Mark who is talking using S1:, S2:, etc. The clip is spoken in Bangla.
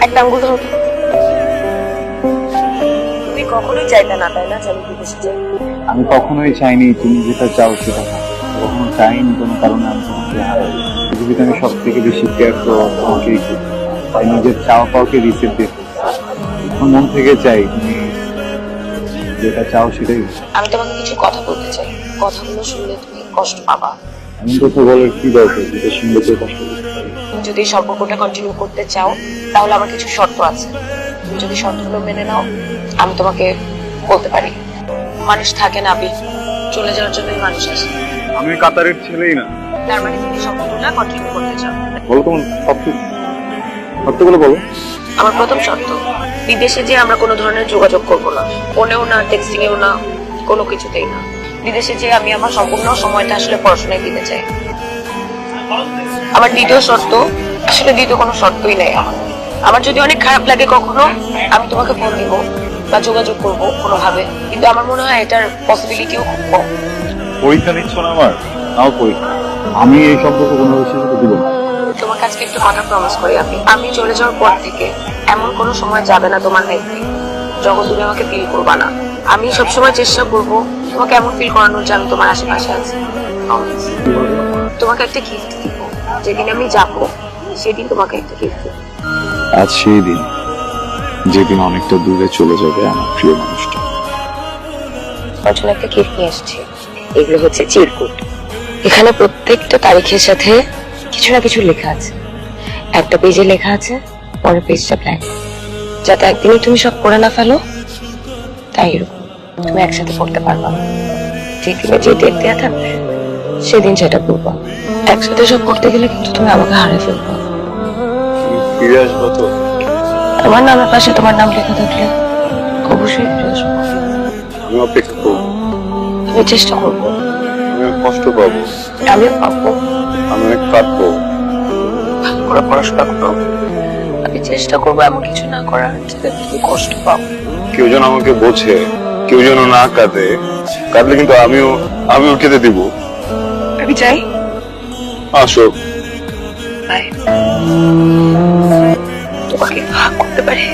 S1: একটা আঙ্গুল ধরো। তুমি কখনোই চাইতে না, তাই না, যে আমি বিদেশে যাই?
S2: আমি কখনোই চাইনি তুমি যেটা চাও সেটা কখনো চাইনি কোনো কারণে আমি তোমাকে হারাই। পৃথিবীতে আমি সব থেকে বেশি কেয়ার তো তোমাকেই করি, তাই নিজের চাওয়া পাওয়াকে রিসেট দিয়ে আমার মন থেকে চাই তুমি যেটা চাও সেটাই।
S1: আমি তোমাকে কিছু কথা বলতে চাই, কথাগুলো শুনলে তুমি কষ্ট পাবা।
S2: এমন কথা বলার কি দরকার যেটা শুনলে কেউ কষ্ট করতে পারে?
S1: তুমি যদি এই সম্পর্কটা কন্টিনিউ করতে চাও তাহলে আমার কিছু শর্ত আছে। তুমি যদি শর্তগুলো মেনে নাও আমি তোমাকে বলতে পারি। মানুষ থাকে না আবি, চলে যাওয়ার জন্যই মানুষ আসে।
S2: আমি কাতারের ছেলেই না।
S1: তার মানে তুমি সম্পর্কটা কন্টিনিউ করতে চাও।
S2: বলো তোমার সত্যগুলো বলো।
S1: আমার প্রথম শর্ত, বিদেশে যে আমরা কোনো ধরনের যোগাযোগ করব না, ফোনেও না, টেক্সটিং এও না, কোনো কিছুতেই না। বিদেশে যে আমি আমার সম্পূর্ণ সময়টা আসলে পড়াশোনায় দিতে চাই। আমার দ্বিতীয় শর্ত, আসলে দ্বিতীয় কোনো শর্তই নেই আমার। আমার যদি অনেক খারাপ লাগে কখনো আমি তোমাকে ফোন দিব বা যোগাযোগ করব কোনোভাবে, কিন্তু আমার মনে হয় এটার পসিবিলিটিও খুব কম।
S2: পরীক্ষা নিচ্ছ না আমার? নাও পরীক্ষা। আমি এই সম্পর্ক কোনো বিষয় দিব না।
S1: তোমার কাছে একটু কথা প্রমিস করি আমি চলে যাওয়ার পর থেকে এমন কোনো সময় যাবে না তোমার লাইফে যখন তুমি আমাকে ফিল করবা না। আমি সবসময় চেষ্টা করব তোমাকে এমন ফিল করানোর যে আমি তোমার আশেপাশে আছি। তোমাকে একটা গিফট দিব, যেদিন আমি যাবো সেদিন তোমাকে একটা গিফট দিব।
S2: আজ সেই দিন যেদিন অনেকটা দূরে চলে যাবে আমার প্রিয় মানুষটা।
S1: তার জন্য একটা গিফট নিয়ে এসেছি। এগুলো হচ্ছে চিরকুট। এখানে প্রত্যেকটা তারিখের সাথে কিছু না কিছু লেখা আছে। একটা পেজে লেখা আছে, পরের পেজটা ব্ল্যাঙ্ক, যাতে একদিনই তুমি সব পড়ে না ফেলো। তাই এরকম তুমি একসাথে পড়তে পারবা না। যেদিনে যে ডেট দেওয়া থাকবে সেদিন সেটা পড়বা। একসাথে সব পড়তে গেলে কিন্তু তুমি আমাকে হারিয়ে ফেলবা।
S2: ফিরে আসবো তো?
S1: আমার নামের পাশে তোমার নাম লেখা থাকলে অবশ্যই ফিরে আসবো।
S2: আমি অপেক্ষা করবো।
S1: আমি চেষ্টা করবো।
S2: আমি কষ্ট পাবো।
S1: আমিও পাবো।
S2: আমি অনেক কাঁদবো।
S1: ভালো করে পড়াশোনা করো। আমি চেষ্টা করবো এমন কিছু না করার যাতে তুমি কষ্ট পাও।
S2: কেউ যেন আমাকে বোঝে, কেউ যেন না কাঁদে। কাঁদলে কিন্তু আমিও কেঁদে দিব।
S1: আমি চাই।
S2: আসো।
S1: বাই। তোমাকে ভাগ করতে পারি।